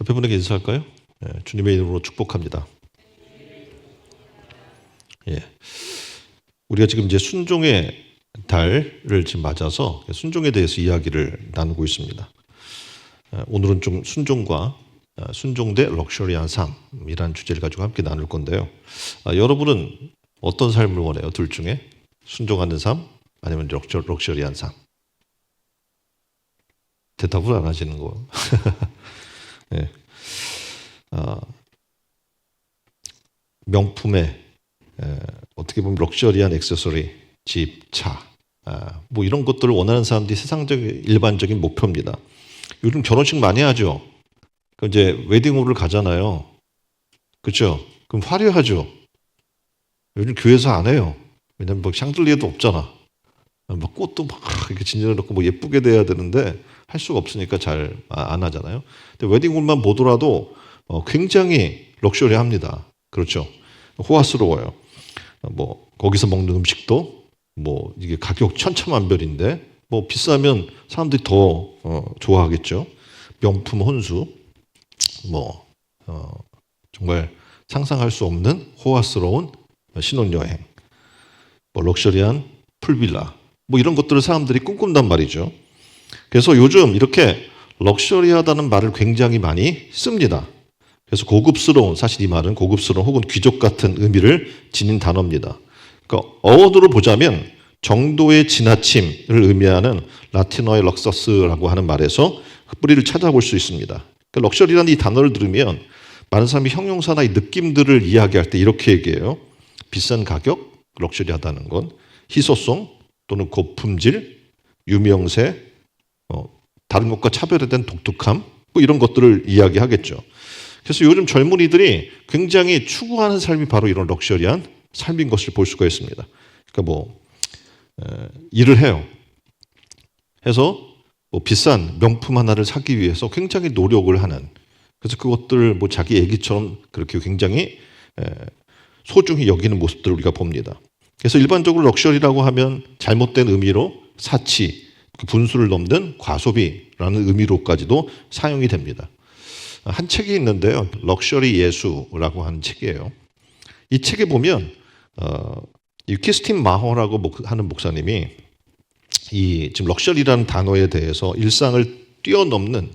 옆에 분에게 인사할까요? 주님의 이름으로 축복합니다. 예. 우리가 지금 이제 순종의 달을 지금 맞아서 순종에 대해서 이야기를 나누고 있습니다. 오늘은 좀 순종과 순종 대 럭셔리한 삶이라는 주제를 가지고 함께 나눌 건데요. 여러분은 어떤 삶을 원해요? 둘 중에 순종하는 삶 아니면 럭셔리한 삶? 대답을 안 하시는 거. 예. 명품의 어떻게 보면 럭셔리한 액세서리, 집, 차, 뭐 이런 것들을 원하는 사람들이 세상적인 일반적인 목표입니다. 요즘 결혼식 많이 하죠. 이제 웨딩홀을 가잖아요. 그렇죠? 그럼 화려하죠. 요즘 교회에서 안 해요. 왜냐면 뭐 샹들리에도 없잖아. 막 꽃도 막 이렇게 진열해 놓고 뭐 예쁘게 돼야 되는데 할 수가 없으니까 잘 안 하잖아요. 근데 웨딩홀만 보더라도 굉장히 럭셔리합니다. 그렇죠? 호화스러워요. 뭐 거기서 먹는 음식도 뭐 이게 가격 천차만별인데 뭐 비싸면 사람들이 더 좋아하겠죠. 명품 혼수, 뭐 정말 상상할 수 없는 호화스러운 신혼여행, 뭐 럭셔리한 풀빌라, 뭐 이런 것들을 사람들이 꿈꾼단 말이죠. 그래서 요즘 이렇게 럭셔리하다는 말을 굉장히 많이 씁니다. 그래서 고급스러운, 사실 이 말은 고급스러운 혹은 귀족 같은 의미를 지닌 단어입니다. 그러니까 어원으로 보자면 정도의 지나침을 의미하는 라틴어의 럭서스라고 하는 말에서 그 뿌리를 찾아볼 수 있습니다. 그러니까 럭셔리라는 이 단어를 들으면 많은 사람이 형용사나 이 느낌들을 이야기할 때 이렇게 얘기해요. 비싼 가격, 럭셔리하다는 건 희소성 또는 고품질, 유명세, 다른 것과 차별화된 독특함, 뭐 이런 것들을 이야기하겠죠. 그래서 요즘 젊은이들이 굉장히 추구하는 삶이 바로 이런 럭셔리한 삶인 것을 볼 수가 있습니다. 그러니까 일을 해요. 해서 뭐 비싼 명품 하나를 사기 위해서 굉장히 노력을 하는. 그래서 그것들 뭐 자기 애기처럼 그렇게 굉장히 소중히 여기는 모습들을 우리가 봅니다. 그래서 일반적으로 럭셔리라고 하면 잘못된 의미로 사치, 분수를 넘는 과소비라는 의미로까지도 사용이 됩니다. 한 책이 있는데요. 럭셔리 예수라고 하는 책이에요. 이 책에 보면 키스틴 마허라고 하는 목사님이 이 지금 럭셔리라는 단어에 대해서 일상을 뛰어넘는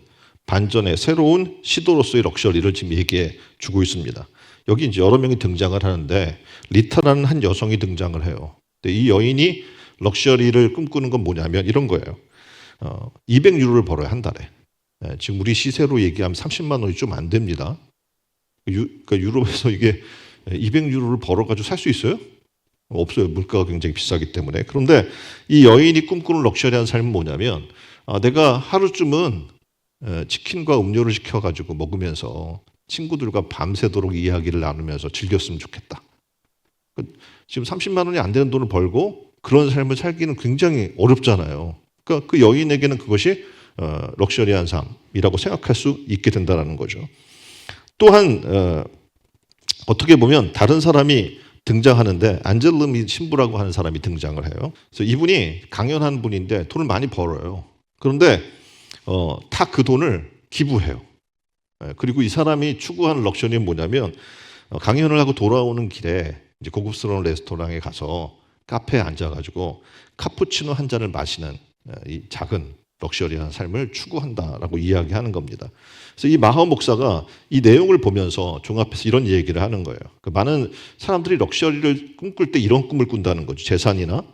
반전의 새로운 시도로서의 럭셔리를 지금 얘기해 주고 있습니다. 여기 이제 여러 명이 등장을 하는데 리타라는 한 여성이 등장을 해요. 근데 이 여인이 럭셔리를 꿈꾸는 건 뭐냐면 이런 거예요. 200유로를 벌어요, 한 달에. 지금 우리 시세로 얘기하면 30만 원이 좀 안 됩니다. 그러니까 유럽에서 이게 200유로를 벌어가지고 살 수 있어요? 없어요. 물가가 굉장히 비싸기 때문에. 그런데 이 여인이 꿈꾸는 럭셔리한 삶은 뭐냐면 내가 하루쯤은 치킨과 음료를 시켜가지고 먹으면서 친구들과 밤새도록 이야기를 나누면서 즐겼으면 좋겠다. 지금 30만 원이 안 되는 돈을 벌고 그런 삶을 살기는 굉장히 어렵잖아요. 그러니까 그 여인에게는 그것이 럭셔리한 삶이라고 생각할 수 있게 된다는 거죠. 또한 어떻게 보면 다른 사람이 등장하는데 안젤름이 신부라고 하는 사람이 등장을 해요. 그래서 이분이 강연한 분인데 돈을 많이 벌어요. 그런데 다 그 돈을 기부해요. 그리고 이 사람이 추구하는 럭셔리는 뭐냐면 강연을 하고 돌아오는 길에 이제 고급스러운 레스토랑에 가서 카페에 앉아가지고 카푸치노 한 잔을 마시는 이 작은 럭셔리한 삶을 추구한다라고 이야기하는 겁니다. 그래서 이 마허 목사가 이 내용을 보면서 종합해서 이런 얘기를 하는 거예요. 많은 사람들이 럭셔리를 꿈꿀 때 이런 꿈을 꾼다는 거죠. 재산이나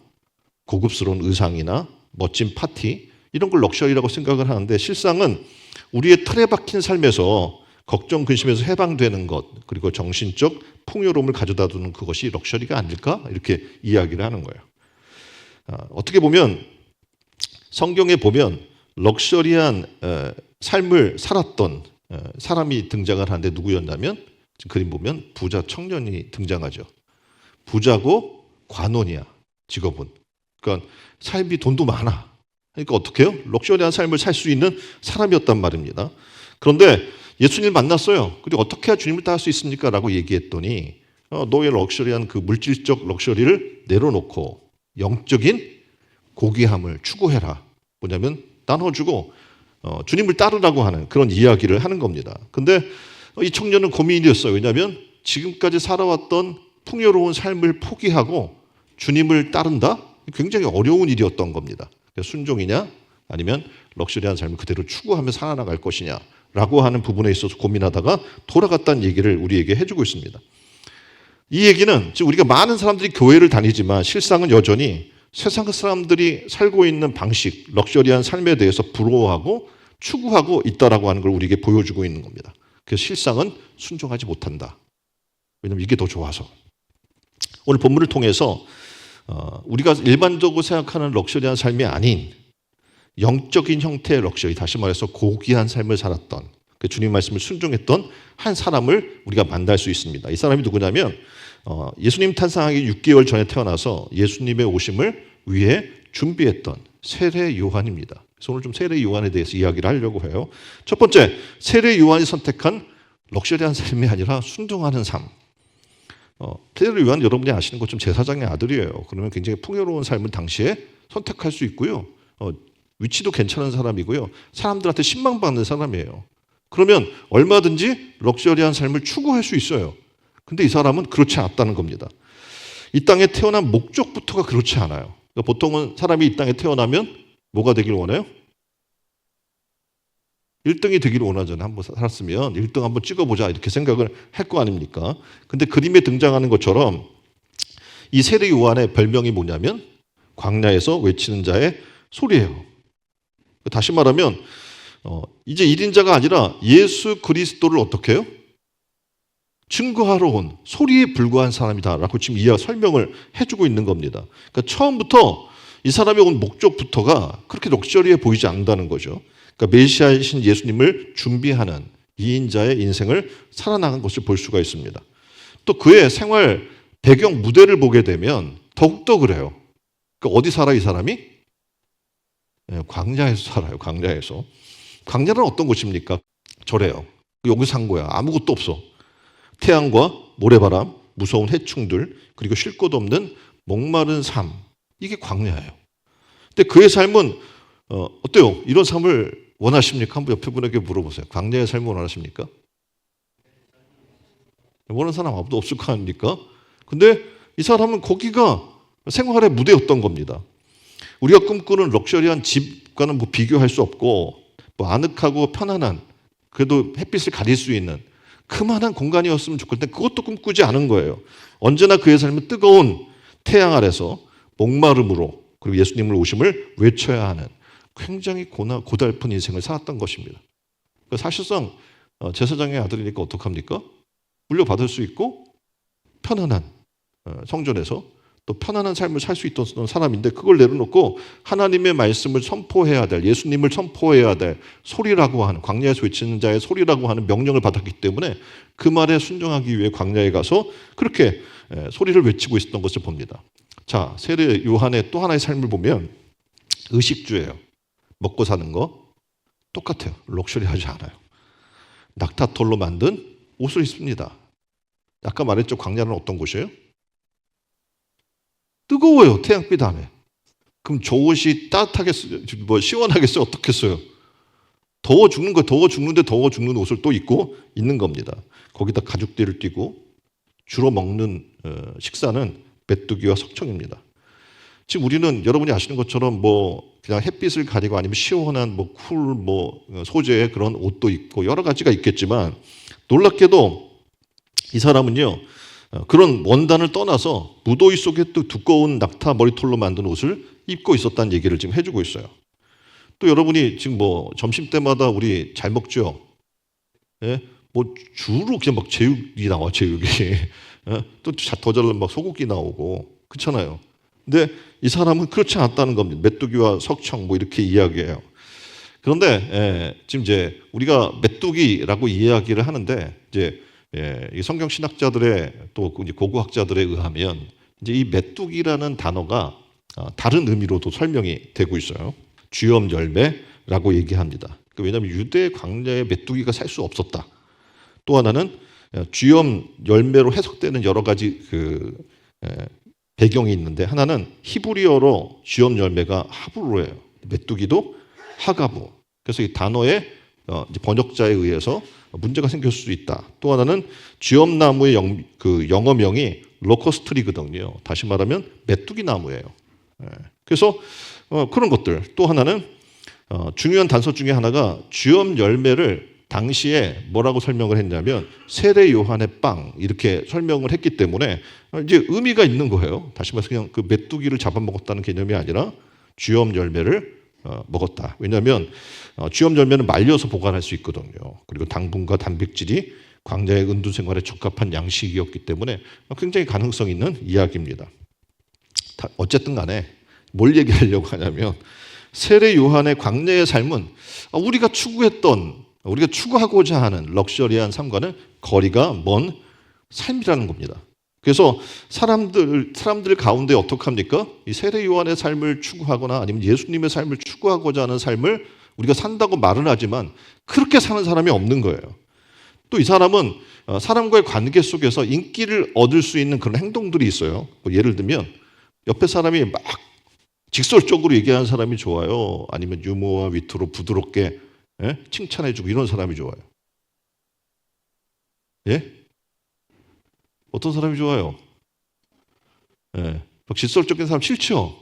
고급스러운 의상이나 멋진 파티 이런 걸 럭셔리라고 생각을 하는데 실상은 우리의 틀에 박힌 삶에서 걱정, 근심에서 해방되는 것 그리고 정신적 풍요로움을 가져다 두는 그것이 럭셔리가 아닐까? 이렇게 이야기를 하는 거예요. 어떻게 보면 성경에 보면 럭셔리한 삶을 살았던 사람이 등장을 하는데 누구였냐면 그림 보면 부자 청년이 등장하죠. 부자고 관원이야, 직업은. 그러니까 삶이 돈도 많아. 그러니까 어떻게 해요? 럭셔리한 삶을 살 수 있는 사람이었단 말입니다. 그런데 예수님을 만났어요. 그리고 어떻게 해야 주님을 따를 수 있습니까? 라고 얘기했더니 너의 럭셔리한 그 물질적 럭셔리를 내려놓고 영적인 고귀함을 추구해라. 뭐냐면 나눠주고 주님을 따르라고 하는 그런 이야기를 하는 겁니다. 근데 이 청년은 고민이었어요. 왜냐하면 지금까지 살아왔던 풍요로운 삶을 포기하고 주님을 따른다? 굉장히 어려운 일이었던 겁니다. 순종이냐 아니면 럭셔리한 삶을 그대로 추구하며 살아나갈 것이냐 라고 하는 부분에 있어서 고민하다가 돌아갔다는 얘기를 우리에게 해주고 있습니다. 이 얘기는 지금 우리가 많은 사람들이 교회를 다니지만 실상은 여전히 세상 사람들이 살고 있는 방식, 럭셔리한 삶에 대해서 부러워하고 추구하고 있다라고 하는 걸 우리에게 보여주고 있는 겁니다. 그래서 실상은 순종하지 못한다. 왜냐하면 이게 더 좋아서. 오늘 본문을 통해서 우리가 일반적으로 생각하는 럭셔리한 삶이 아닌 영적인 형태의 럭셔리, 다시 말해서 고귀한 삶을 살았던 그 주님 말씀을 순종했던 한 사람을 우리가 만날 수 있습니다. 이 사람이 누구냐면 예수님 탄생하기 6개월 전에 태어나서 예수님의 오심을 위해 준비했던 세례 요한입니다. 그래서 오늘 좀 세례 요한에 대해서 이야기를 하려고 해요. 첫 번째, 세례 요한이 선택한 럭셔리한 삶이 아니라 순종하는 삶. 세례 요한 여러분이 아시는 것처럼 제사장의 아들이에요. 그러면 굉장히 풍요로운 삶을 당시에 선택할 수 있고요. 위치도 괜찮은 사람이고요. 사람들한테 신망받는 사람이에요. 그러면 얼마든지 럭셔리한 삶을 추구할 수 있어요. 근데 이 사람은 그렇지 않았다는 겁니다. 이 땅에 태어난 목적부터가 그렇지 않아요. 그러니까 보통은 사람이 이 땅에 태어나면 뭐가 되길 원해요? 1등이 되기를 원하잖아요. 한번 살았으면 1등 한번 찍어보자 이렇게 생각을 할 거 아닙니까? 근데 그림에 등장하는 것처럼 이 세례 요한의 별명이 뭐냐면 광야에서 외치는 자의 소리예요. 다시 말하면 이제 1인자가 아니라 예수 그리스도를 어떻게 해요? 증거하러 온 소리에 불과한 사람이다라고 지금 설명을 해주고 있는 겁니다. 그러니까 처음부터 이 사람이 온 목적부터가 그렇게 럭셔리해 보이지 않는다는 거죠. 그러니까 메시아이신 예수님을 준비하는 2인자의 인생을 살아나간 것을 볼 수가 있습니다. 또 그의 생활 배경 무대를 보게 되면 더욱더 그래요. 그러니까 어디 살아 이 사람이? 광야에서 살아요. 광야에서. 광야는 어떤 곳입니까? 저래요. 여기 산 거야. 아무것도 없어. 태양과 모래바람, 무서운 해충들, 그리고 쉴 곳 없는 목마른 삶. 이게 광야예요. 근데 그의 삶은 어때요? 이런 삶을 원하십니까? 한번 옆에 분에게 물어보세요. 광야의 삶을 원하십니까? 원하는 사람 아무도 없을 거 아닙니까? 근데 이 사람은 거기가 생활의 무대였던 겁니다. 우리가 꿈꾸는 럭셔리한 집과는 뭐 비교할 수 없고 뭐 아늑하고 편안한 그래도 햇빛을 가릴 수 있는 그만한 공간이었으면 좋겠는데 그것도 꿈꾸지 않은 거예요. 언제나 그의 삶은 뜨거운 태양 아래서 목마름으로 그리고 예수님을 오심을 외쳐야 하는 굉장히 고달픈 인생을 살았던 것입니다. 사실상 제사장의 아들이니까 어떡합니까? 물려받을 수 있고 편안한 성전에서 또 편안한 삶을 살 수 있던 사람인데 그걸 내려놓고 하나님의 말씀을 선포해야 될, 예수님을 선포해야 될 소리라고 하는, 광야에서 외치는 자의 소리라고 하는 명령을 받았기 때문에 그 말에 순종하기 위해 광야에 가서 그렇게 소리를 외치고 있었던 것을 봅니다. 자, 세례 요한의 또 하나의 삶을 보면 의식주예요. 먹고 사는 거 똑같아요. 럭셔리하지 않아요. 낙타털로 만든 옷을 입습니다. 아까 말했죠. 광야는 어떤 곳이에요? 뜨거워요. 태양빛 안에. 그럼 저 옷이 따뜻하겠어요? 뭐 시원하겠어요? 어떻겠어요? 더워 죽는 거, 더워 죽는데 더워 죽는 옷을 또 입고 있는 겁니다. 거기다 가죽띠를 띠고 주로 먹는 식사는 메뚜기와 석청입니다. 지금 우리는 여러분이 아시는 것처럼 뭐 그냥 햇빛을 가리고 아니면 시원한 뭐 쿨 뭐 소재의 그런 옷도 입고 여러 가지가 있겠지만 놀랍게도 이 사람은요. 그런 원단을 떠나서 무더위 속에 또 두꺼운 낙타 머리털로 만든 옷을 입고 있었다는 얘기를 지금 해주고 있어요. 또 여러분이 지금 뭐 점심때마다 우리 잘 먹죠? 예? 뭐 주로 그냥 막 제육이 나와, 제육이. 예? 또 더 잘난 막 소고기 나오고. 그렇잖아요. 근데 이 사람은 그렇지 않았다는 겁니다. 메뚜기와 석청 뭐 이렇게 이야기해요. 그런데 지금 이제 우리가 메뚜기라고 이야기를 하는데 이제 이 성경 신학자들의 또 고고학자들에 의하면 이제 이 메뚜기라는 단어가 다른 의미로도 설명이 되고 있어요. 쥐엄 열매라고 얘기합니다. 왜냐하면 유대 광야에 메뚜기가 살 수 없었다. 또 하나는 쥐엄 열매로 해석되는 여러 가지 배경이 있는데 하나는 히브리어로 쥐엄 열매가 하브루예요. 메뚜기도 하가부. 그래서 이 단어의 이제 번역자에 의해서 문제가 생길 수 있다. 또 하나는 쥐엄나무의 그 영어명이 로커스트리거든요. 다시 말하면 메뚜기 나무예요. 그래서 그런 것들. 또 하나는 중요한 단서 중에 하나가 쥐엄 열매를 당시에 뭐라고 설명을 했냐면 세례 요한의 빵 이렇게 설명을 했기 때문에 이제 의미가 있는 거예요. 다시 말해서 그냥 그 메뚜기를 잡아먹었다는 개념이 아니라 쥐엄 열매를 먹었다. 왜냐하면 쥐엄 열매는 말려서 보관할 수 있거든요. 그리고 당분과 단백질이 광야의 은둔 생활에 적합한 양식이었기 때문에 굉장히 가능성 있는 이야기입니다. 어쨌든 간에 뭘 얘기하려고 하냐면 세례 요한의 광야의 삶은 우리가 추구하고자 하는 럭셔리한 삶과는 거리가 먼 삶이라는 겁니다. 그래서 사람들 가운데 어떡합니까? 이 세례 요한의 삶을 추구하거나 아니면 예수님의 삶을 추구하고자 하는 삶을 우리가 산다고 말은 하지만 그렇게 사는 사람이 없는 거예요. 또 이 사람은 사람과의 관계 속에서 인기를 얻을 수 있는 그런 행동들이 있어요. 뭐 예를 들면 옆에 사람이 막 직설적으로 얘기하는 사람이 좋아요. 아니면 유머와 위트로 부드럽게 칭찬해주고 이런 사람이 좋아요. 예? 어떤 사람이 좋아요? 예. 막 직설적인 사람 싫죠?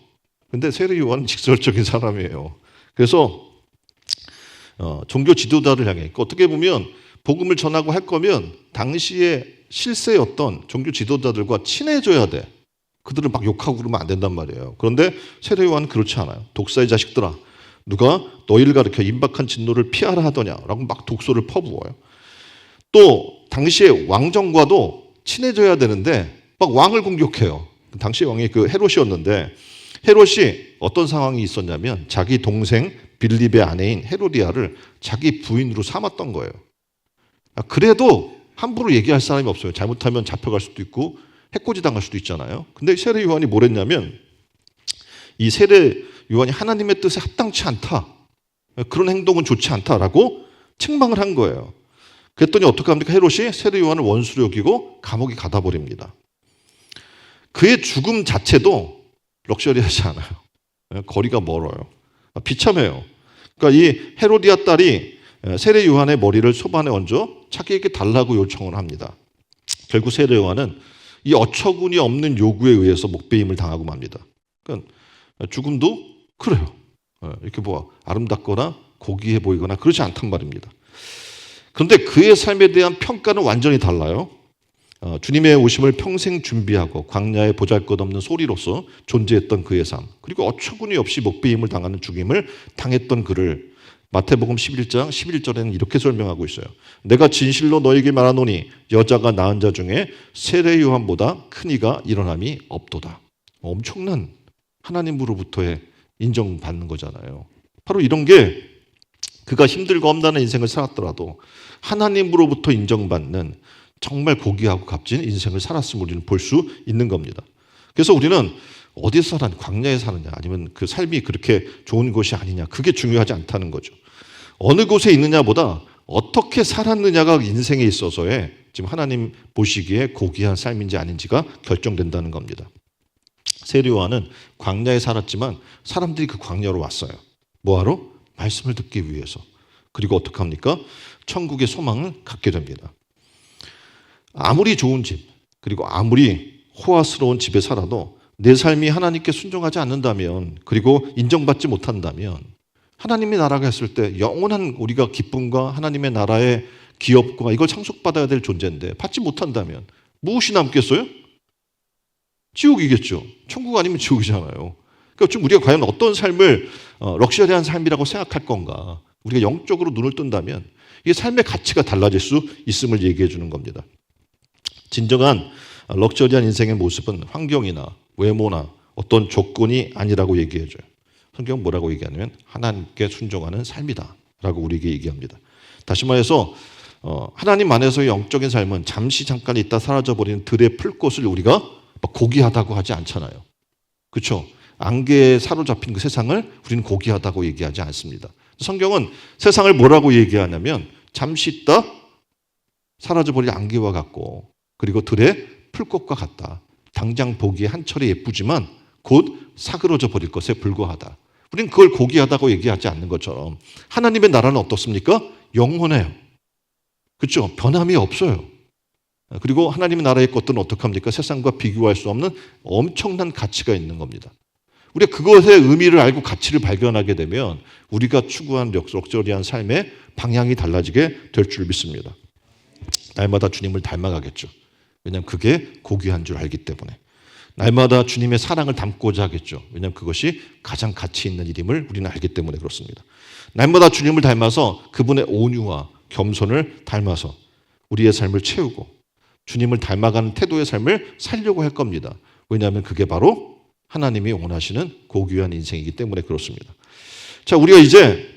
근데 세례 요한은 직설적인 사람이에요. 그래서 종교 지도자를 향해 그러니까 어떻게 보면 복음을 전하고 할 거면 당시에 실세였던 종교 지도자들과 친해져야 돼. 그들을 막 욕하고 그러면 안 된단 말이에요. 그런데 세례 요한은 그렇지 않아요. 독사의 자식들아, 누가 너희를 가르쳐 임박한 진노를 피하라 하더냐라고 막 독소를 퍼부어요. 또 당시에 왕정과도 친해져야 되는데 막 왕을 공격해요. 당시 왕이 그 헤롯이었는데 헤롯이 어떤 상황이 있었냐면 자기 동생 빌립의 아내인 헤로디아를 자기 부인으로 삼았던 거예요. 그래도 함부로 얘기할 사람이 없어요. 잘못하면 잡혀갈 수도 있고 해코지 당할 수도 있잖아요. 근데 세례 요한이 뭘 했냐면 이 세례 요한이 하나님의 뜻에 합당치 않다. 그런 행동은 좋지 않다라고 책망을 한 거예요. 그랬더니 어떻게 합니까? 헤롯이 세례 요한을 원수로 여기고 감옥에 가다 버립니다. 그의 죽음 자체도 럭셔리하지 않아요. 거리가 멀어요. 비참해요. 그러니까 이 헤로디아 딸이 세례 요한의 머리를 소반에 얹어 자기에게 달라고 요청을 합니다. 결국 세례 요한은 이 어처구니 없는 요구에 의해서 목배임을 당하고 맙니다. 그러니까 죽음도 그래요. 이렇게 뭐 아름답거나 고귀해 보이거나 그러지 않단 말입니다. 그런데 그의 삶에 대한 평가는 완전히 달라요. 주님의 오심을 평생 준비하고 광야에 보잘것없는 소리로서 존재했던 그의 삶, 그리고 어처구니 없이 목배임을 당하는 죽임을 당했던 그를 마태복음 11장 11절에는 이렇게 설명하고 있어요. 내가 진실로 너에게 말하노니 여자가 낳은 자 중에 세례 요한보다 큰 이가 일어남이 없도다. 엄청난 하나님으로부터의 인정받는 거잖아요. 바로 이런 게 그가 힘들고 험난한 인생을 살았더라도 하나님으로부터 인정받는 정말 고귀하고 값진 인생을 살았음을 우리는 볼 수 있는 겁니다. 그래서 우리는 어디서 사느냐, 광야에 사느냐, 아니면 그 삶이 그렇게 좋은 곳이 아니냐, 그게 중요하지 않다는 거죠. 어느 곳에 있느냐보다 어떻게 살았느냐가 인생에 있어서의 지금 하나님 보시기에 고귀한 삶인지 아닌지가 결정된다는 겁니다. 세례 요한은 광야에 살았지만 사람들이 그 광야로 왔어요. 뭐하러? 말씀을 듣기 위해서. 그리고 어떻게 합니까? 천국의 소망을 갖게 됩니다. 아무리 좋은 집, 그리고 아무리 호화스러운 집에 살아도 내 삶이 하나님께 순종하지 않는다면, 그리고 인정받지 못한다면 하나님의 나라가 했을 때 영원한 우리가 기쁨과 하나님의 나라의 기업과 이걸 상속받아야 될 존재인데 받지 못한다면 무엇이 남겠어요? 지옥이겠죠. 천국 아니면 지옥이잖아요. 그러니까 좀 우리가 과연 어떤 삶을 럭셔리한 삶이라고 생각할 건가? 우리가 영적으로 눈을 뜬다면 이게 삶의 가치가 달라질 수 있음을 얘기해 주는 겁니다. 진정한 럭셔리한 인생의 모습은 환경이나 외모나 어떤 조건이 아니라고 얘기해 줘요. 성경은 뭐라고 얘기하냐면 하나님께 순종하는 삶이다 라고 우리에게 얘기합니다. 다시 말해서 하나님 안에서의 영적인 삶은 잠시 잠깐 있다 사라져버리는 들의 풀꽃을 우리가 고귀하다고 하지 않잖아요. 그렇죠? 안개에 사로잡힌 그 세상을 우리는 고귀하다고 얘기하지 않습니다. 성경은 세상을 뭐라고 얘기하냐면 잠시 있다 사라져버릴 안개와 같고, 그리고 들의 풀꽃과 같다. 당장 보기에 한철에 예쁘지만 곧 사그러져 버릴 것에 불과하다. 우리는 그걸 고귀하다고 얘기하지 않는 것처럼 하나님의 나라는 어떻습니까? 영원해요. 그렇죠? 변함이 없어요. 그리고 하나님의 나라의 것들은 어떡합니까? 세상과 비교할 수 없는 엄청난 가치가 있는 겁니다. 우리가 그것의 의미를 알고 가치를 발견하게 되면 우리가 추구한 럭셔리한 삶의 방향이 달라지게 될 줄 믿습니다. 날마다 주님을 닮아가겠죠. 왜냐하면 그게 고귀한 줄 알기 때문에. 날마다 주님의 사랑을 담고자 하겠죠. 왜냐하면 그것이 가장 가치 있는 일임을 우리는 알기 때문에 그렇습니다. 날마다 주님을 닮아서 그분의 온유와 겸손을 닮아서 우리의 삶을 채우고 주님을 닮아가는 태도의 삶을 살려고 할 겁니다. 왜냐하면 그게 바로 하나님이 원하시는 고귀한 인생이기 때문에 그렇습니다. 자, 우리가 이제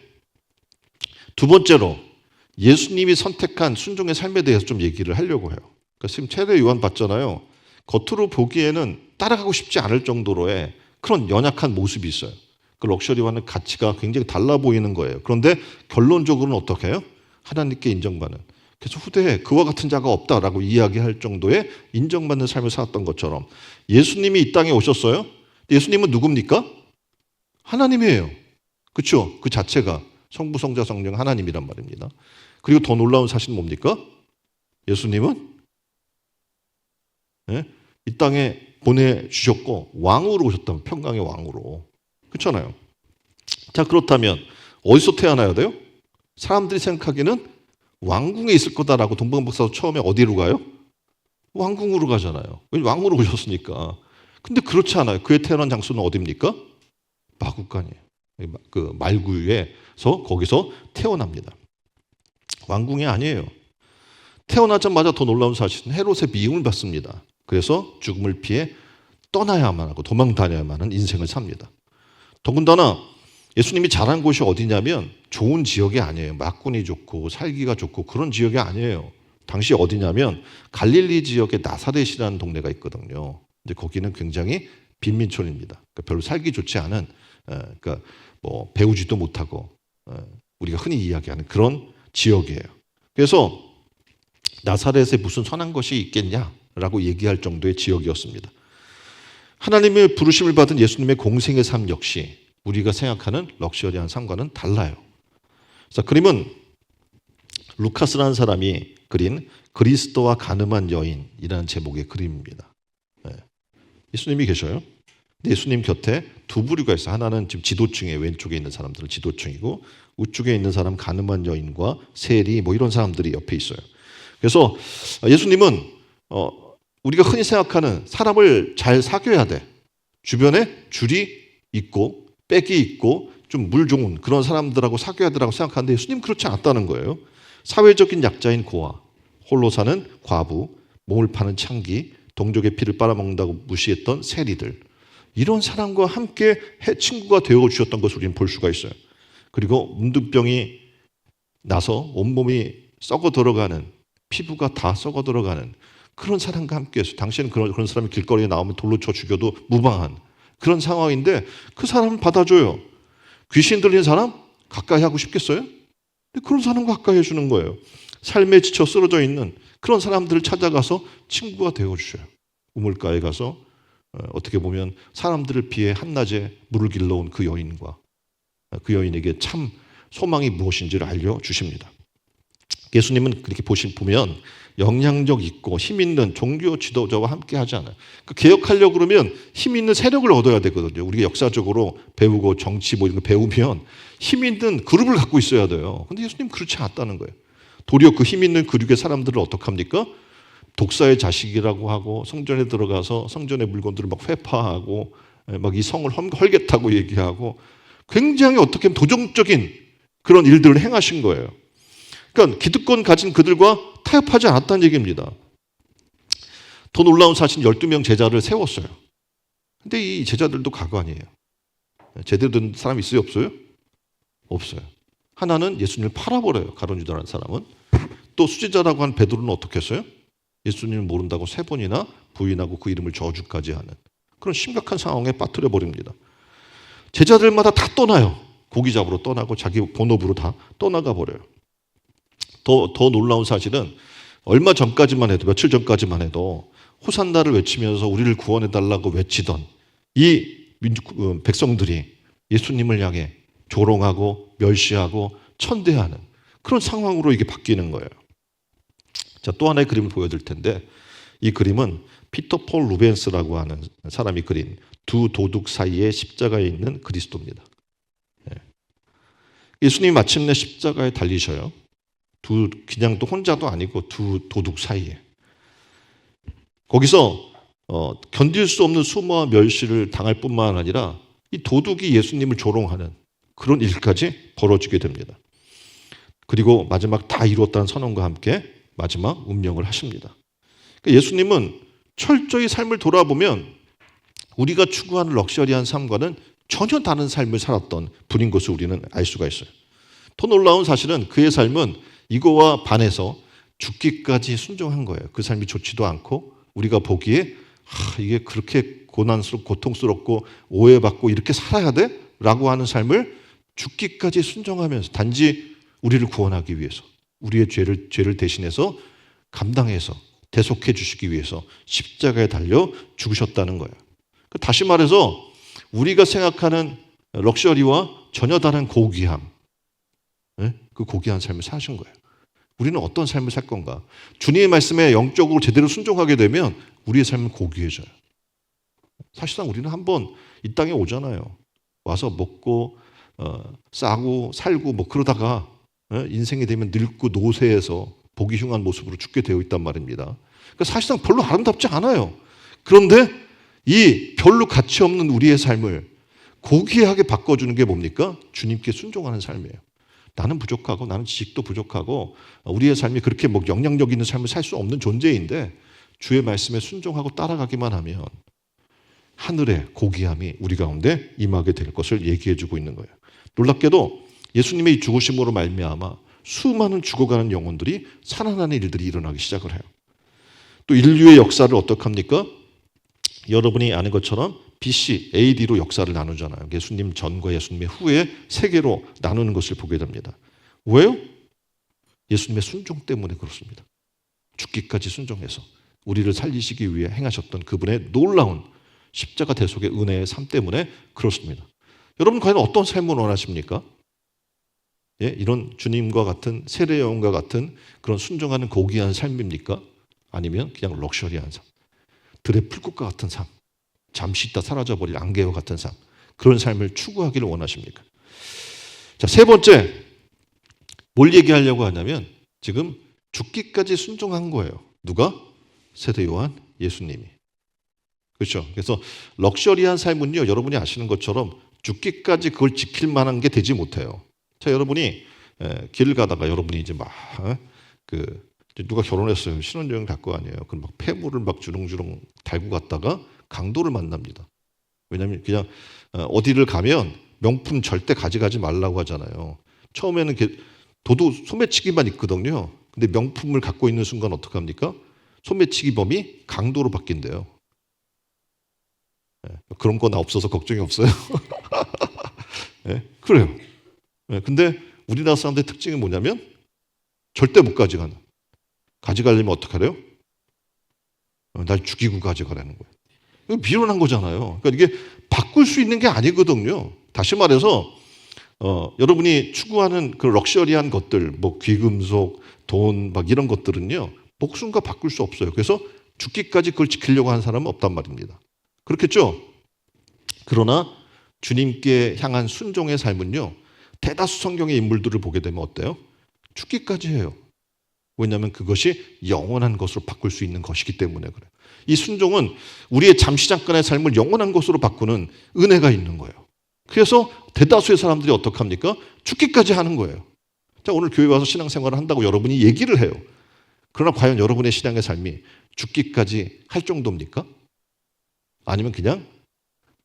두 번째로 예수님이 선택한 순종의 삶에 대해서 좀 얘기를 하려고 해요. 그러니까 지금 세례 요한 봤잖아요. 겉으로 보기에는 따라가고 싶지 않을 정도로의 그런 연약한 모습이 있어요. 그 럭셔리와는 가치가 굉장히 달라 보이는 거예요. 그런데 결론적으로는 어떻게 해요? 하나님께 인정받는. 그래서 후대에 그와 같은 자가 없다라고 이야기할 정도의 인정받는 삶을 살았던 것처럼 예수님이 이 땅에 오셨어요. 예수님은 누굽니까? 하나님이에요. 그렇죠? 그 자체가 성부, 성자, 성령 하나님이란 말입니다. 그리고 더 놀라운 사실은 뭡니까? 예수님은 이 땅에 보내주셨고 왕으로 오셨다면 평강의 왕으로. 그렇잖아요. 자, 그렇다면 어디서 태어나야 돼요? 사람들이 생각하기에는 왕궁에 있을 거다라고 동방박사도 처음에 어디로 가요? 왕궁으로 가잖아요. 왕으로 오셨으니까. 근데 그렇지 않아요. 그의 태어난 장소는 어디입니까? 마국간이에요. 그 말구유에서 거기서 태어납니다. 왕궁이 아니에요. 태어나자마자 더 놀라운 사실은 헤롯의 미움을 받습니다. 그래서 죽음을 피해 떠나야만 하고 도망 다녀야만 하는 인생을 삽니다. 더군다나 예수님이 자란 곳이 어디냐면 좋은 지역이 아니에요. 막군이 좋고 살기가 좋고 그런 지역이 아니에요. 당시 어디냐면 갈릴리 지역에 나사렛이라는 동네가 있거든요. 근데 거기는 굉장히 빈민촌입니다. 그러니까 별로 살기 좋지 않은, 그러니까 뭐 배우지도 못하고 우리가 흔히 이야기하는 그런 지역이에요. 그래서 나사렛에 무슨 선한 것이 있겠냐라고 얘기할 정도의 지역이었습니다. 하나님의 부르심을 받은 예수님의 공생의 삶 역시 우리가 생각하는 럭셔리한 삶과는 달라요. 자, 그림은 루카스라는 사람이 그린 그리스도와 가늠한 여인이라는 제목의 그림입니다. 예수님이 계셔요. 예수님 곁에 두 부류가 있어요. 하나는 지금 지도층에 왼쪽에 있는 사람들은 지도층이고 우측에 있는 사람 가늠한 여인과 세리 뭐 이런 사람들이 옆에 있어요. 그래서 예수님은 우리가 흔히 생각하는 사람을 잘 사귀어야 돼. 주변에 줄이 있고 빽이 있고 좀 물 좋은 그런 사람들하고 사귀어야 되라고 생각하는데 예수님 그렇지 않았다는 거예요. 사회적인 약자인 고아, 홀로 사는 과부, 몸을 파는 창기, 동족의 피를 빨아먹는다고 무시했던 세리들 이런 사람과 함께 친구가 되어주셨던 것을 우리는 볼 수가 있어요. 그리고 문둥병이 나서 온몸이 썩어 들어가는 피부가 다 썩어 들어가는 그런 사람과 함께해서 당시에는 그런 사람이 길거리에 나오면 돌로 쳐 죽여도 무방한 그런 상황인데 그 사람을 받아줘요. 귀신 들린 사람 가까이 하고 싶겠어요? 그런 사람과 가까이 해주는 거예요. 삶에 지쳐 쓰러져 있는 그런 사람들을 찾아가서 친구가 되어주셔요. 우물가에 가서 어떻게 보면 사람들을 피해 한낮에 물을 길러온 그 여인과 그 여인에게 참 소망이 무엇인지를 알려주십니다. 예수님은 그렇게 보면 영향력 있고 힘 있는 종교 지도자와 함께 하지 않아요. 개혁하려고 그러면 힘 있는 세력을 얻어야 되거든요. 우리가 역사적으로 배우고 정치 뭐 이런 거 배우면 힘 있는 그룹을 갖고 있어야 돼요. 근데 예수님 그렇지 않았다는 거예요. 도리어 그 힘 있는 그룹의 사람들을 어떡합니까? 독사의 자식이라고 하고 성전에 들어가서 성전의 물건들을 막 회파하고 막 이 성을 헐겠다고 얘기하고 굉장히 어떻게 보면 도정적인 그런 일들을 행하신 거예요. 그러니까 기득권 가진 그들과 타협하지 않았다는 얘기입니다. 더 놀라운 사실은 12명 제자를 세웠어요. 근데 이 제자들도 가관이에요. 제대로 된 사람이 있어요? 없어요? 없어요. 하나는 예수님을 팔아버려요. 가룟 유다라는 사람은. 또 수제자라고 한 베드로는 어떻게 했어요? 예수님을 모른다고 3번이나 부인하고 그 이름을 저주까지 하는 그런 심각한 상황에 빠뜨려 버립니다. 제자들마다 다 떠나요. 고기 잡으러 떠나고 자기 본업으로 다 떠나가 버려요. 더 놀라운 사실은 얼마 전까지만 해도 며칠 전까지만 해도 호산나를 외치면서 우리를 구원해달라고 외치던 이 백성들이 예수님을 향해 조롱하고 멸시하고 천대하는 그런 상황으로 이게 바뀌는 거예요. 자, 또 하나의 그림을 보여드릴 텐데 이 그림은 피터 폴 루벤스라고 하는 사람이 그린 두 도둑 사이에 십자가에 있는 그리스도입니다. 예수님이 마침내 십자가에 달리셔요. 그냥 또 혼자도 아니고 두 도둑 사이에. 거기서 견딜 수 없는 수모와 멸시를 당할 뿐만 아니라 이 도둑이 예수님을 조롱하는 그런 일까지 벌어지게 됩니다. 그리고 마지막 다 이루었다는 선언과 함께 마지막 운명을 하십니다. 그러니까 예수님은 철저히 삶을 돌아보면 우리가 추구하는 럭셔리한 삶과는 전혀 다른 삶을 살았던 분인 것을 우리는 알 수가 있어요. 더 놀라운 사실은 그의 삶은 이거와 반해서 죽기까지 순종한 거예요. 그 삶이 좋지도 않고 우리가 보기에 이게 그렇게 고난스럽고 고통스럽고 오해받고 이렇게 살아야 돼? 라고 하는 삶을 죽기까지 순종하면서 단지 우리를 구원하기 위해서 우리의 죄를 대신해서 감당해서 대속해 주시기 위해서 십자가에 달려 죽으셨다는 거예요. 다시 말해서 우리가 생각하는 럭셔리와 전혀 다른 고귀함, 그 고귀한 삶을 사신 거예요. 우리는 어떤 삶을 살 건가? 주님의 말씀에 영적으로 제대로 순종하게 되면 우리의 삶은 고귀해져요. 사실상 우리는 한번 이 땅에 오잖아요. 와서 먹고 싸고 살고 뭐 그러다가 인생이 되면 늙고 노쇠해서 보기 흉한 모습으로 죽게 되어 있단 말입니다. 그러니까 사실상 별로 아름답지 않아요. 그런데 이 별로 가치 없는 우리의 삶을 고귀하게 바꿔주는 게 뭡니까? 주님께 순종하는 삶이에요. 나는 부족하고 나는 지식도 부족하고 우리의 삶이 그렇게 뭐 영향력 있는 삶을 살 수 없는 존재인데 주의 말씀에 순종하고 따라가기만 하면 하늘의 고귀함이 우리 가운데 임하게 될 것을 얘기해 주고 있는 거예요. 놀랍게도 예수님의 이 죽으심으로 말미암아 수많은 죽어가는 영혼들이 살아나는 일들이 일어나기 시작을 해요. 또 인류의 역사를 어떻게 합니까? 여러분이 아는 것처럼 BC, AD로 역사를 나누잖아요. 예수님 전과 예수님의 후에 세계로 나누는 것을 보게 됩니다. 왜요? 예수님의 순종 때문에 그렇습니다. 죽기까지 순종해서 우리를 살리시기 위해 행하셨던 그분의 놀라운 십자가 대속의 은혜의 삶 때문에 그렇습니다. 여러분 과연 어떤 삶을 원하십니까? 이런 주님과 같은 세례 요한과 같은 그런 순종하는 고귀한 삶입니까? 아니면 그냥 럭셔리한 삶, 들의 풀꽃과 같은 삶, 잠시 있다 사라져버릴 안개와 같은 삶, 그런 삶을 추구하기를 원하십니까? 자, 세 번째 뭘 얘기하려고 하냐면 지금 죽기까지 순종한 거예요. 누가? 세례 요한, 예수님이. 그렇죠? 그래서 럭셔리한 삶은요, 여러분이 아시는 것처럼 죽기까지 그걸 지킬 만한 게 되지 못해요. 자, 여러분이 길을 가다가 여러분이 이제 막 누가 결혼했어요. 신혼여행 갈 거 아니에요. 그럼 막 폐물을 막 주렁주렁 달고 갔다가 강도를 만납니다. 왜냐하면 그냥 어디를 가면 명품 절대 가져가지 말라고 하잖아요. 처음에는 도도 소매치기만 있거든요. 근데 명품을 갖고 있는 순간 어떻게 합니까? 소매치기 범이 강도로 바뀐대요. 그런 건 없어서 걱정이 없어요. 그래요. 근데 우리나라 사람들의 특징이 뭐냐면 절대 못 가져가는. 가져가려면 어떻게 하래요? 날 죽이고 가져가라는 거예요. 이거 미련한 거잖아요. 그러니까 이게 바꿀 수 있는 게 아니거든요. 다시 말해서 여러분이 추구하는 그 럭셔리한 것들, 뭐 귀금속, 돈, 막 이런 것들은요, 목숨과 바꿀 수 없어요. 그래서 죽기까지 그걸 지키려고 하는 사람은 없단 말입니다. 그렇겠죠? 그러나 주님께 향한 순종의 삶은요, 대다수 성경의 인물들을 보게 되면 어때요? 죽기까지 해요. 왜냐하면 그것이 영원한 것으로 바꿀 수 있는 것이기 때문에 그래요. 이 순종은 우리의 잠시 잠깐의 삶을 영원한 것으로 바꾸는 은혜가 있는 거예요. 그래서 대다수의 사람들이 어떻게 합니까? 죽기까지 하는 거예요. 자, 오늘 교회 와서 신앙생활을 한다고 여러분이 얘기를 해요. 그러나 과연 여러분의 신앙의 삶이 죽기까지 할 정도입니까? 아니면 그냥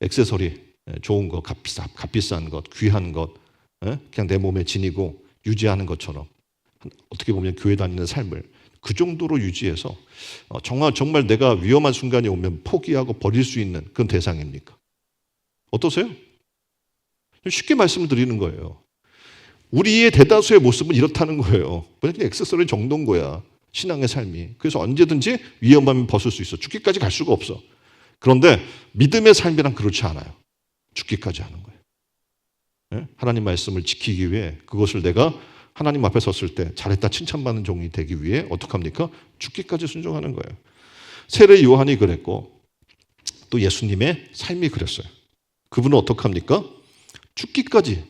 액세서리, 좋은 것, 값비싼 것, 귀한 것, 그냥 내 몸에 지니고 유지하는 것처럼 어떻게 보면 교회 다니는 삶을 그 정도로 유지해서 정말 내가 위험한 순간이 오면 포기하고 버릴 수 있는 그런 대상입니까? 어떠세요? 쉽게 말씀을 드리는 거예요. 우리의 대다수의 모습은 이렇다는 거예요. 그냥 액세서리 정도인 거야. 신앙의 삶이. 그래서 언제든지 위험하면 벗을 수 있어. 죽기까지 갈 수가 없어. 그런데 믿음의 삶이란 그렇지 않아요. 죽기까지 하는 거예요. 예? 하나님 말씀을 지키기 위해 그것을 내가 하나님 앞에 섰을 때 잘했다 칭찬받는 종이 되기 위해 어떻게 합니까? 죽기까지 순종하는 거예요. 세례 요한이 그랬고 또 예수님의 삶이 그랬어요. 그분은 어떻게 합니까? 죽기까지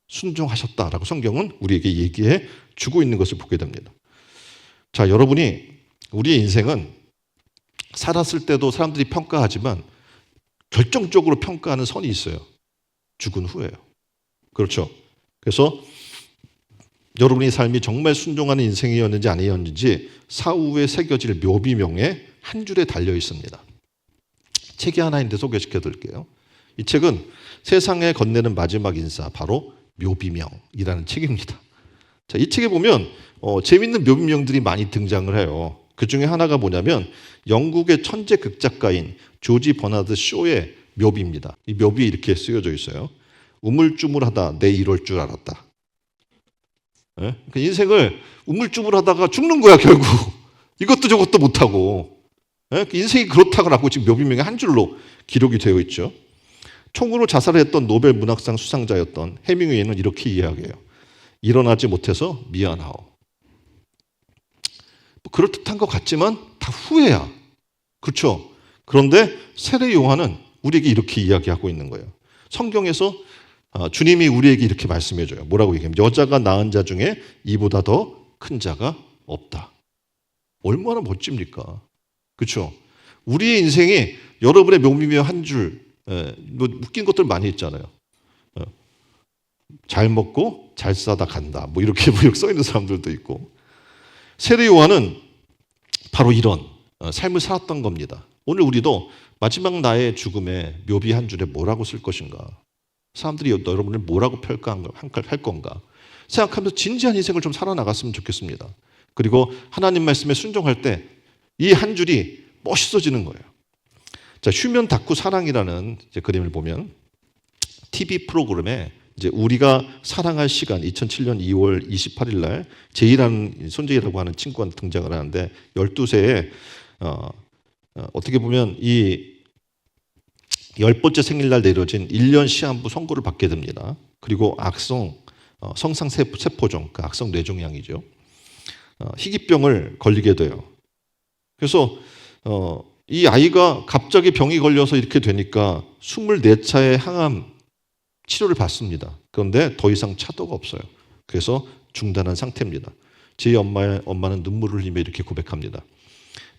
순종하셨다라고 성경은 우리에게 얘기해 주고 있는 것을 보게 됩니다. 자, 여러분이 우리의 인생은 살았을 때도 사람들이 평가하지만 결정적으로 평가하는 선이 있어요. 죽은 후에요. 그렇죠? 그래서 여러분의 삶이 정말 순종하는 인생이었는지 아니었는지 사후에 새겨질 묘비명에 한 줄에 달려 있습니다. 책이 하나 있는데 소개시켜 드릴게요. 이 책은 세상에 건네는 마지막 인사, 바로 묘비명이라는 책입니다. 자, 이 책에 보면 재밌는 묘비명들이 많이 등장을 해요. 그 중에 하나가 뭐냐면 영국의 천재 극작가인 조지 버나드 쇼의 묘비입니다. 이 묘비에 이렇게 쓰여져 있어요. 우물쭈물하다 내 이럴 줄 알았다. 예? 그러니까 인생을 우물쭈물하다가 죽는 거야 결국. 이것도 저것도 못하고. 예? 인생이 그렇다고 지금 묘비명에 한 줄로 기록이 되어 있죠. 총으로 자살을 했던 노벨 문학상 수상자였던 해밍웨이는 이렇게 이야기해요. 일어나지 못해서 미안하오. 뭐 그럴듯한 것 같지만 다 후회야. 그렇죠? 그런데 세례 요한은 우리에게 이렇게 이야기하고 있는 거예요. 성경에서 주님이 우리에게 이렇게 말씀해줘요. 뭐라고 얘기하면 여자가 낳은 자 중에 이보다 더 큰 자가 없다. 얼마나 멋집니까? 그렇죠? 우리의 인생이 여러분의 묘미명 한 줄, 뭐 웃긴 것들 많이 있잖아요. 잘 먹고 잘 싸다 간다. 뭐 이렇게 써 있는 사람들도 있고. 세례 요한은 바로 이런 삶을 살았던 겁니다. 오늘 우리도 마지막 나의 죽음에 묘비 한 줄에 뭐라고 쓸 것인가? 사람들이 여러분을 뭐라고 평가할 건가? 생각하면서 진지한 인생을 좀 살아나갔으면 좋겠습니다. 그리고 하나님 말씀에 순종할 때 이 한 줄이 멋있어지는 거예요. 자, 휴면 다큐 사랑이라는 이제 그림을 보면 TV 프로그램에 이제 우리가 사랑할 시간 2007년 2월 28일 날 제이라는 손재희라고 하는 친구가 등장을 하는데 12세에 어떻게 보면 이 10번째 생일날 내려진 1년 시한부 선고를 받게 됩니다. 그리고 악성 성상세포종, 그 악성 뇌종양이죠. 희귀병을 걸리게 돼요. 그래서 이 아이가 갑자기 병이 걸려서 이렇게 되니까 24차의 항암 치료를 받습니다. 그런데 더 이상 차도가 없어요. 그래서 중단한 상태입니다. 제 엄마는 눈물을 흘리며 이렇게 고백합니다.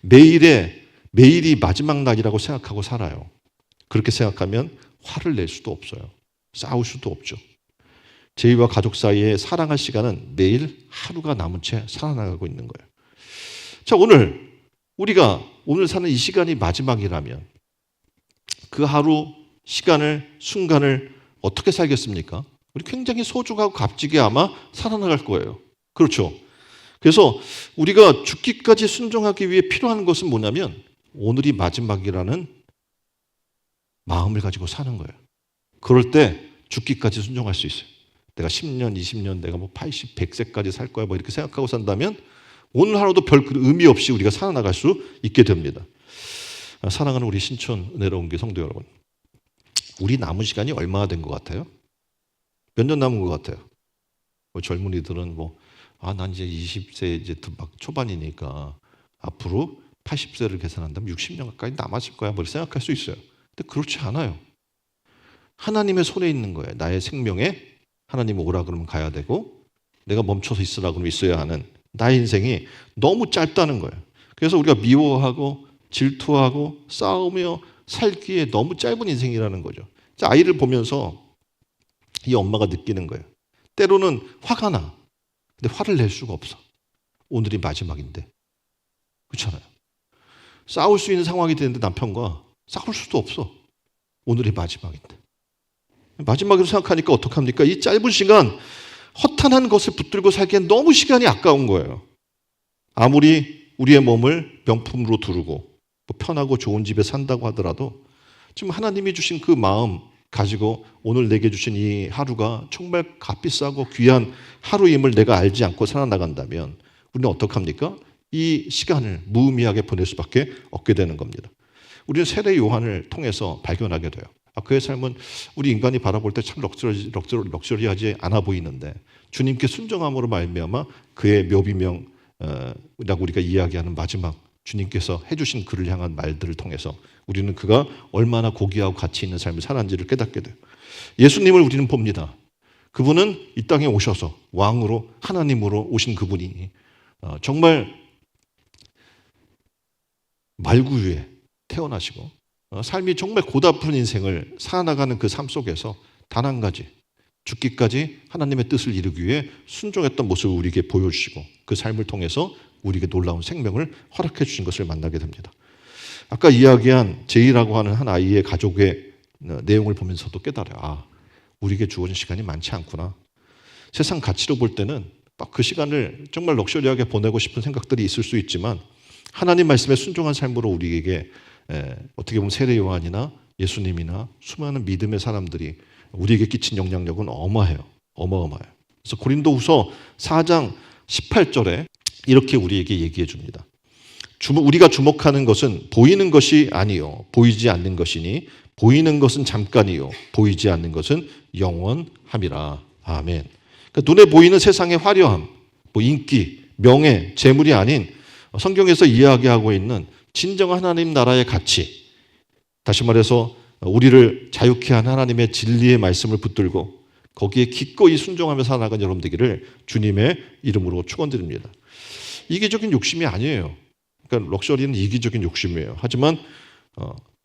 매일이 마지막 날이라고 생각하고 살아요. 그렇게 생각하면 화를 낼 수도 없어요. 싸울 수도 없죠. 제이와 가족 사이에 사랑할 시간은 매일 하루가 남은 채 살아나가고 있는 거예요. 자, 우리가 오늘 사는 이 시간이 마지막이라면 그 하루, 시간을, 순간을 어떻게 살겠습니까? 우리 굉장히 소중하고 값지게 아마 살아나갈 거예요. 그렇죠? 그래서 우리가 죽기까지 순종하기 위해 필요한 것은 뭐냐면 오늘이 마지막이라는 마음을 가지고 사는 거예요. 그럴 때 죽기까지 순종할 수 있어요. 내가 10년, 20년, 내가 뭐 80, 100세까지 살 거야 뭐 이렇게 생각하고 산다면 오늘 하루도 별 의미 없이 우리가 살아나갈 수 있게 됩니다. 사랑하는 우리 신촌 은혜로운 교회 성도 여러분, 우리 남은 시간이 얼마나 된 것 같아요? 몇 년 남은 것 같아요? 뭐 젊은이들은 난 이제 20세 이제 막 초반이니까 앞으로 80세를 계산한다면 60년 가까이 남았을 거야 뭐 생각할 수 있어요. 근데 그렇지 않아요. 하나님의 손에 있는 거예요. 나의 생명에 하나님 오라 그러면 가야 되고 내가 멈춰서 있으라 그러면 있어야 하는 나의 인생이 너무 짧다는 거예요. 그래서 우리가 미워하고 질투하고 싸우며 살기에 너무 짧은 인생이라는 거죠. 아이를 보면서 이 엄마가 느끼는 거예요. 때로는 화가 나. 근데 화를 낼 수가 없어. 오늘이 마지막인데. 그렇잖아요. 싸울 수 있는 상황이 되는데 남편과 싸울 수도 없어. 오늘이 마지막인데. 마지막으로 생각하니까 어떡합니까? 이 짧은 시간 허탄한 것을 붙들고 살기엔 너무 시간이 아까운 거예요. 아무리 우리의 몸을 명품으로 두르고 편하고 좋은 집에 산다고 하더라도 지금 하나님이 주신 그 마음 가지고 오늘 내게 주신 이 하루가 정말 값비싸고 귀한 하루임을 내가 알지 않고 살아나간다면 우리는 어떡합니까? 이 시간을 무의미하게 보낼 수밖에 없게 되는 겁니다. 우리는 세례 요한을 통해서 발견하게 돼요. 그의 삶은 우리 인간이 바라볼 때 참 럭셔리하지 않아 보이는데 주님께 순종함으로 말미암아 그의 묘비명이라고 우리가 이야기하는 마지막 주님께서 해주신 그를 향한 말들을 통해서 우리는 그가 얼마나 고귀하고 가치 있는 삶을 살았는지를 깨닫게 돼요. 예수님을 우리는 봅니다. 그분은 이 땅에 오셔서 왕으로 하나님으로 오신 그분이 정말 말구 위에 태어나시고 삶이 정말 고달픈 인생을 살아나가는 그 삶 속에서 단 한 가지 죽기까지 하나님의 뜻을 이루기 위해 순종했던 모습을 우리에게 보여주시고 그 삶을 통해서 우리에게 놀라운 생명을 허락해 주신 것을 만나게 됩니다. 아까 이야기한 제이라고 하는 한 아이의 가족의 내용을 보면서도 깨달아요. 우리에게 주어진 시간이 많지 않구나. 세상 가치로 볼 때는 막 그 시간을 정말 럭셔리하게 보내고 싶은 생각들이 있을 수 있지만 하나님 말씀에 순종한 삶으로 우리에게 어떻게 보면 세례 요한이나 예수님이나 수많은 믿음의 사람들이 우리에게 끼친 영향력은 어마어마해요. 그래서 고린도후서 4장 18절에 이렇게 우리에게 얘기해 줍니다. 우리가 주목하는 것은 보이는 것이 아니요 보이지 않는 것이니 보이는 것은 잠깐이요 보이지 않는 것은 영원함이라. 아멘. 그러니까 눈에 보이는 세상의 화려함, 인기, 명예, 재물이 아닌 성경에서 이야기하고 있는 진정한 하나님 나라의 가치, 다시 말해서 우리를 자유케 한 하나님의 진리의 말씀을 붙들고 거기에 기꺼이 순종하며 살아가는 여러분 되기를 주님의 이름으로 축원드립니다. 이기적인 욕심이 아니에요. 그러니까 럭셔리는 이기적인 욕심이에요. 하지만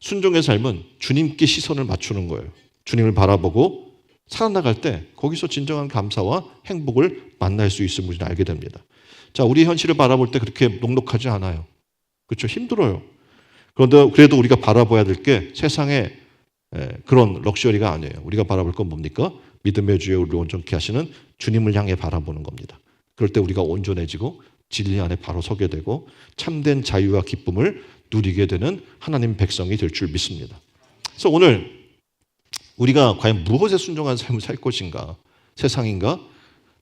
순종의 삶은 주님께 시선을 맞추는 거예요. 주님을 바라보고 살아나갈 때 거기서 진정한 감사와 행복을 만날 수 있음을 우리는 알게 됩니다. 자, 우리 현실을 바라볼 때 그렇게 녹록하지 않아요. 그렇죠? 힘들어요. 그런데 그래도 우리가 바라봐야 될 게 세상의 그런 럭셔리가 아니에요. 우리가 바라볼 건 뭡니까? 믿음의 주에 우리를 온전케 하시는 주님을 향해 바라보는 겁니다. 그럴 때 우리가 온전해지고 진리 안에 바로 서게 되고 참된 자유와 기쁨을 누리게 되는 하나님 백성이 될 줄 믿습니다. 그래서 오늘 우리가 과연 무엇에 순종한 삶을 살 것인가? 세상인가?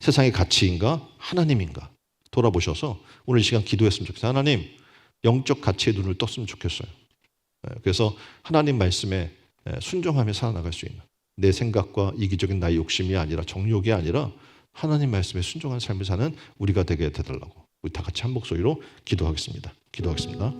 세상의 가치인가? 하나님인가? 돌아보셔서 오늘 이 시간 기도했으면 좋겠어요. 하나님, 영적 가치의 눈을 떴으면 좋겠어요. 그래서 하나님 말씀에 순종하며 살아나갈 수 있는 내 생각과 이기적인 나의 욕심이 아니라 정욕이 아니라 하나님 말씀에 순종한 삶을 사는 우리가 되게 되달라고 우리 다 같이 한 목소리로 기도하겠습니다.